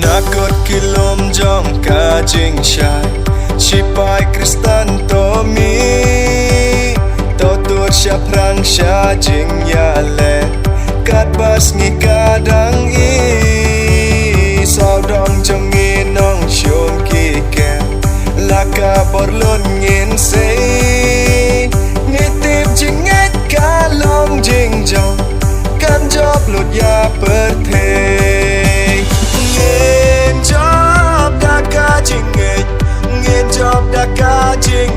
Nakot kilom jong ka jing shai Chipai kristan to mi To tur sya prang sya jing ya le Kat bas ngi kadang i Sao dong trong ngi nong shon ki ke Laka borlon ngin say Ngi tip jing ngeit ka long jing jong Kan job lut ya per thei Ngin job da ka jing ngeit Ngin job da ka jing